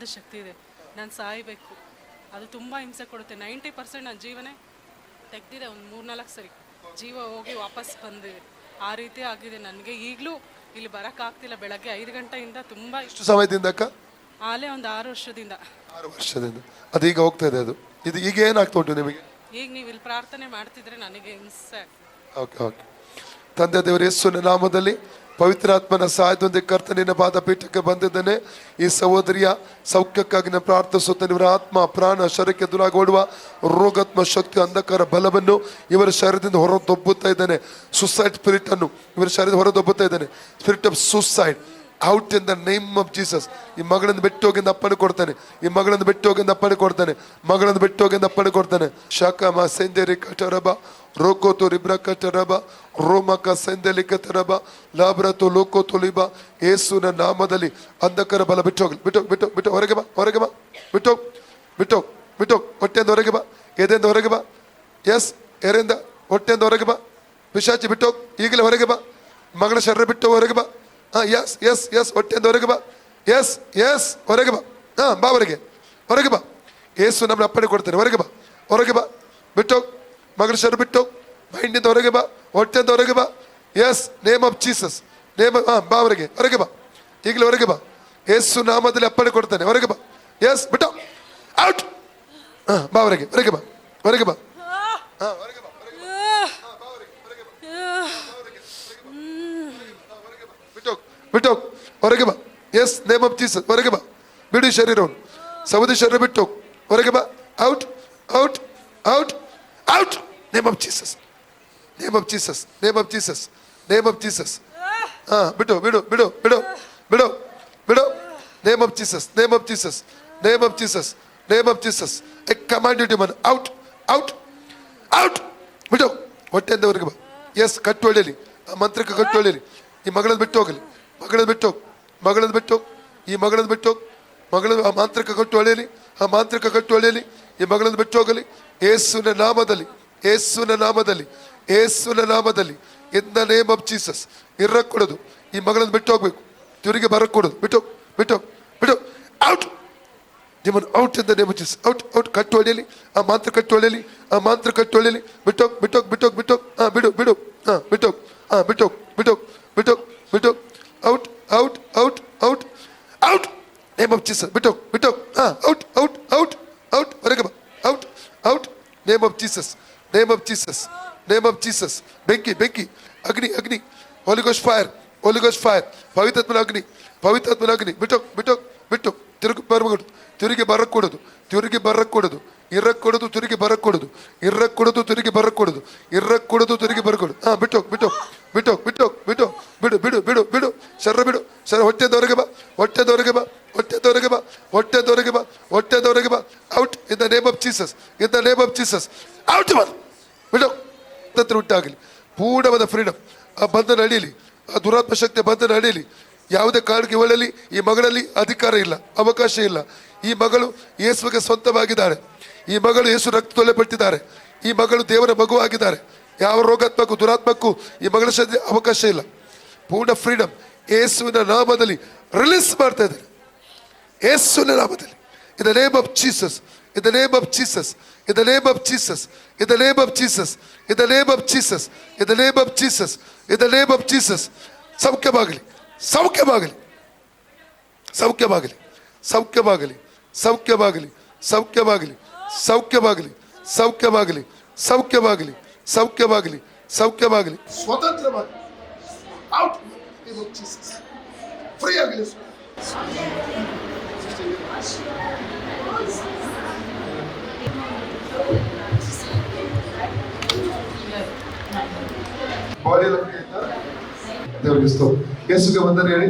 ಅಗಾಧ ಶಕ್ತಿ ಇದೆ. ನಾನು ಸಾಯಬೇಕು, ಅದು ತುಂಬ ಹಿಂಸೆ ಕೊಡುತ್ತೆ. 90% ನನ್ನ ಜೀವನೇ ತೆಗ್ದಿದೆ. ಒಂದು 3-4 ಸರಿ ಜೀವ ಹೋಗಿ ವಾಪಸ್ ಬಂದಿದೆ. ಆ ರೀತಿ ಆಗಿದೆ ನನಗೆ. ಈಗಲೂ ಇಲ್ಲಿ ಬರೋಕ್ಕಾಗ್ತಿಲ್ಲ. ಬೆಳಗ್ಗೆ 5 ಗಂಟೆಯಿಂದ ತುಂಬ. ಎಷ್ಟು ಸಮಯದಿಂದ ಅಕ್ಕ? ಆಲೇ ಒಂದು 6 ವರ್ಷದಿಂದ. 6 ವರ್ಷದಿಂದ. ಅದು ಈಗ ಹೋಗ್ತಾ ಇದೆ. ಅದು ಇದು ಈಗ ಏನಾಗ್ತಾ ಉಂಟು ನಿಮಗೆ? ಈಗ ನೀವು ಇಲ್ಲಿ ಪ್ರಾರ್ಥನೆ ಮಾಡ್ತಿದ್ರೆ ನನಗೆ ಹಿಂಸೆ ಆಗ್ತದೆ. Okay okay. ತಂದೆ ದೇವರ ಯೇಸುವಿನ ನಾಮದಲ್ಲಿ ಪವಿತ್ರಾತ್ಮನ ಸಹಾಯದೊಂದಿಗೆ ಕರ್ತನಿನ ಪಾದಪೀಠಕ್ಕೆ ಬಂದಿದ್ದೇನೆ. ಈ ಸಹೋದರಿಯ ಸೌಖ್ಯಕ್ಕಾಗಿ ನಾನು ಪ್ರಾರ್ಥಿಸುತ್ತೇನೆ. ಇವರ ಆತ್ಮ ಪ್ರಾಣ ಶರೀರಕ್ಕೆ ದೂರಾಗೋಡುವ ರೋಗಾತ್ಮ ಶಕ್ತಿ ಅಂಧಕಾರ ಬಲವನ್ನು ಇವರ ಶರೀರದಿಂದ ಹೊರದೊಬ್ಬುತ್ತಾ ಇದ್ದಾನೆ. ಸುಸೈಡ್ ಸ್ಪಿರಿಟ್ ಅನ್ನು ಇವರ ಶರೀರದ ಹೊರದೊಬ್ಬುತ್ತಾ ಇದ್ದಾನೆ. Spirit of suicide out in the name of Jesus. ಈ ಮಗಳನ್ನು ಬಿಟ್ಟು ಹೋಗಿಂದ ಅಪ್ಪಣೆ ಕೊಡ್ತಾನೆ. ಈ ಮಗಳನ್ನು ಬಿಟ್ಟು ಹೋಗಿಂದ ಅಪ್ಪಣೆ ಕೊಡ್ತಾನೆ. ಮಗಳನ್ನು ಬಿಟ್ಟು ಹೋಗಿಂದ ಅಪ್ಪಣೆ ಕೊಡ್ತಾನೆ. ಶಾಖಮ ಸೆಂದೇರಿ ಕಟರಬ ರೋಕೋತು ರಿಬ್ರ ಕಟರಬ ರೋಮಕ ಸೆಂದೆಲಿ ಕಟರಬ ಲಾಬ್ರತು ಲೋಕೋತು ಲಿಬ. ಯೇಸುವಿನ ನಾಮದಲ್ಲಿ ಅಂಧಕಾರ ಬಲ ಬಿಟ್ಟು ಹೋಗಲಿ. ಬಿಟ್ಟು ಬಿಟ್ಟು ಬಿಟ್ಟು ಹೊರಗೆ ಬಾ, ಹೊರಗೆ ಬಾ. ಬಿಟ್ಟು ಬಿಟ್ಟು ಬಿಟ್ಟು ಹೊಟ್ಟೆಯಿಂದ ಹೊರಗೆ ಬಾ, ಎದೆಯಿಂದ ಹೊರಗೆ ಬಾ. ಎಸ್, ಎರೆಯಿಂದ ಹೊಟ್ಟೆಯಿಂದ ಹೊರಗೆ ಬಾ. ಪಿಶಾಚಿ ಬಿಟ್ಟು ಈಗಲೇ ಹೊರಗೆ ಬಾ. ಮಗಳ ಶರೀರ ಬಿಟ್ಟು ಹೊರಗೆ ಬಾ. ಎಸ್ ಎಸ್ ಎಸ್, ಹೊಟ್ಟೆಯಿಂದ ಹೊರಗೆ ಬಾ. ಎಸ್ ಎಸ್, ಹೊರಗೆ ಬಾ. ಬಾ ಹೊರಗೆ, ಹೊರಗೆ ಬಾ. ಏಸು ನಮ್ಮನ್ನ ಅಪ್ಪಣೆ ಕೊಡ್ತಾನೆ. ಹೊರಗೆ ಬಾ, ಹೊರಗೆ ಬಾ. ಬಿಟ್ಟು ಮಗಳ ಶರೀರ ಬಿಟ್ಟು ಮೈಂಡಿಂದ ಹೊರಗೆ ಬಾ, ಹೊಟ್ಟೆಯಿಂದ ಹೊರಗೆ ಬಾ. Yes, name of Jesus. Name ಬಾ ಹೊರಗೆ, ಹೊರಗೆ ಬಾ. ಈಗಲೇ ಹೊರಗೆ ಬಾ. ಏಸು ನಾಮದಲ್ಲಿ ಅಪ್ಪಣೆ ಕೊಡ್ತಾನೆ. ಹೊರಗೆ ಬಾ. ಎಸ್, ಬಿಟ್ಟು ಔಟ್. ಬಾ ಹೊರಗೆ, ಹೊರಗೆ ಬಾ, ಹೊರಗೆ ಬಾ. ಹೊರಗೆ ಬಾ, ಬಿಟ್ಟು ಹೊರಗೆ ಬಾ. Yes, name of Jesus. ಹೊರಗೆ ಬಾ. ಬಿಡಿ ಶರೀರವನ್ನು, ಸೌದಿ ಶರೀರ ಬಿಟ್ಟು ಹೊರಗೆ ಬಾ. Out out out out. Name of Jesus, name of Jesus, name of Jesus, name of Jesus. ಬಿಡು ಬಿಡು ಬಿಡು ಬಿಡು ಬಿಡು ಬಿಡು. Name of Jesus, name of Jesus, name of Jesus, name of Jesus. I command you demon out out out. ಬಿಡು, ಹೊಟ್ಟೆಯಿಂದ ಹೊರಗೆ ಬಾ. ಎಸ್, ಕಟ್ಟು ಹೊಡೆಯಲಿ. ಆ ಮಂತ್ರಕ್ಕೆ ಕಟ್ಟು ಹೊಡೆಯಲಿ. ಈ ಮಗಳನ್ನು ಬಿಟ್ಟು ಹೋಗಲಿ. ಮಗಳನ್ನು ಬಿಟ್ಟು ಹೋಗಿ, ಮಗಳನ್ನು ಬಿಟ್ಟು ಹೋಗಿ, ಈ ಮಗಳನ್ನು ಬಿಟ್ಟು ಹೋಗಿ. ಮಗಳನ್ನು ಆ ಮಾಂತ್ರಿಕ ಕಟ್ಟು ಹೊಳೆಯಲಿ. ಆ ಮಾಂತ್ರಿಕ ಕಟ್ಟು ಹೊಳೆಯಲಿ. ಈ ಮಗಳನ್ನು ಬಿಟ್ಟು ಹೋಗಲಿ. ಯೇಸುವಿನ ನಾಮದಲ್ಲಿ, ಯೇಸುವಿನ ನಾಮದಲ್ಲಿ, ಯೇಸುವಿನ ನಾಮದಲ್ಲಿ, in the name of Jesus. ಇರಕ್ಕೂಡದು. ಈ ಮಗಳನ್ನು ಬಿಟ್ಟು ಹೋಗ್ಬೇಕು. ಇವರಿಗೆ ಬರಕ್ಕೂಡದು. ಬಿಟ್ಟು ಬಿಟ್ಟು ಬಿಟ್ಟು ಔಟ್. ನಿಮ್ಮನ್ನು out in the name of Jesus. Out out. ಕಟ್ಟು ಹೊಡೆಯಲಿ. ಆ ಮಾಂತ್ರ ಕಟ್ಟು ಹೊಳೆಯಲಿ. ಆ ಮಾಂತ್ರ ಕಟ್ಟು ಹೊಳೆಯಲಿ. ಬಿಟ್ಟೋಗ್ ಬಿಟ್ಟೋಗ್ ಬಿಟ್ಟೋಗ್ ಬಿಟ್ಟೋಗ್. ಬಿಡು ಬಿಡು. ಬಿಟ್ಟೋಗ್. ಬಿಟ್ಟೋಗ್ ಬಿಟ್ಟೋಗ್ ಬಿಟ್ಟೋಗ್ ಬಿಟ್ಟೋಗ್. Out out out out out. Name of Jesus. ಬಿಟ್ಟೋಗ್ ಬಿಟ್ಟೋಗ್. Out out out out. ಹೊರಗೆ ಬಾ. Out out. Name of Jesus, name of Jesus, name of Jesus. ಬೆಂಕಿ ಬೆಂಕಿ, ಅಗ್ನಿ ಅಗ್ನಿ. Holy ghost fire, holy ghost fire. ಪವಿತ್ರಾತ್ಮನ ಅಗ್ನಿ, ಪವಿತ್ರಾತ್ಮನ ಅಗ್ನಿ. ಬಿಟ್ಟೋಗ್ ಬಿಟ್ಟೋಗ್ ಬಿಟ್ಟು. ತಿರುಗಿ ಬರಬಹುದು. ತಿರುಗಿ ಬರಕ್ಕೂಡದು. ತಿರುಗಿ ಬರಕ್ಕೂಡದು. ಇರಕ್ಕೂಡದು. ತಿರುಗಿ ಬರಕ್ಕೂಡದು. ಇರಕ್ಕೂಡದು. ತಿರುಗಿ ಬರಕ್ಕೂಡದು. ಇರಕ್ಕೂಡದು. ತಿರುಗಿ ಬರக்கூಡದು. ಬಿಟ್ಟೋಗ್ ಬಿಟ್ಟೋಗ್ ಬಿಟ್ಟೋಗ್ ಬಿಟ್ಟೋಗ್ ಬಿಟ್ಟು. ಬಿಡು ಬಿಡು ಬಿಡು ಬಿಡು. ಶರೀರ ಬಿಡು. ಶರೀರ ಹೊಟ್ಟೆದ ಹೊರಗೆ ಬಾ. ಹೊಟ್ಟೆದ ಹೊರಗೆ ಬಾ. ಹೊಟ್ಟೆದ ಹೊರಗೆ ಬಾ. ಹೊಟ್ಟೆದ ಹೊರಗೆ ಬಾ. ಹೊಟ್ಟೆದ ಹೊರಗೆ ಬಾ. Out in the name of Jesus, in the name of Jesus. Out ಬಾ. ಬಿಡು. ತಂತ್ರ ಉಂಟಾಗಲಿ. ಪೂರ್ಣವಾದ ಫ್ರೀಡಮ್. ಆ ಬಂಧನ ಅಡಿಯಲಿ. ಆ ದುರಾತ್ಮ ಶಕ್ತಿ ಬಂಧನ ಅಡಿಯಲಿ. ಯಾವುದೇ ಕಾರಣಕ್ಕೆ ಇವಳಲ್ಲಿ, ಈ ಮಗಳಲ್ಲಿ ಅಧಿಕಾರ ಇಲ್ಲ, ಅವಕಾಶ ಇಲ್ಲ. ಈ ಮಗಳು ಯೇಸುವಿಗೆ ಸ್ವಂತವಾಗಿದ್ದಾಳೆ. ಈ ಮಗಳು ಯೇಸು ರಕ್ತ ತೊಳೆಪಟ್ಟಿದ್ದಾರೆ. ಈ ಮಗಳು ದೇವರ ಮಗುವಾಗಿದ್ದಾರೆ. ಯಾವ ರೋಗಾತ್ಮಕ್ಕೂ ದುರಾತ್ಮಕ್ಕೂ ಈ ಮಗಳ ಶರೀರ ಅವಕಾಶ ಇಲ್ಲ. ಪೂರ್ಣ ಫ್ರೀಡಮ್ ಯೇಸುವಿನ ನಾಮದಲ್ಲಿ ರಿಲೀಸ್ ಮಾಡ್ತಾ ಇದ್ದಾರೆ. ಯೇಸುವಿನ ನಾಮದಲ್ಲಿ. In the name of Jesus, in the name of Jesus, in the name of Jesus, in the name of Jesus, in the name of Jesus, in the name of Jesus, in the name of Jesus. ಸೌಖ್ಯವಾಗಲಿ, ಸೌಖ್ಯವಾಗಲಿ, ಸೌಖ್ಯವಾಗಲಿ, ಸೌಖ್ಯವಾಗಲಿ, ಸೌಖ್ಯವಾಗಲಿ, ಸೌಖ್ಯವಾಗಲಿ, ಸೌಖ್ಯವಾಗಲಿ, ಸೌಖ್ಯವಾಗಲಿ, ಸೌಖ್ಯವಾಗಲಿ, ಸೌಖ್ಯವಾಗಲಿ, ಸೌಖ್ಯವಾಗಲಿ. ಸ್ವತಂತ್ರವಾಗಿ ಔಟ್. ಫ್ರೀ ಆಗಲಿ. ಬಾಡಿ ದೇವರಿಗೆ ಸ್ತೋತ್ರ. ಯೇಸುಗೆ ವಂದನೆ ಹೇಳಿ.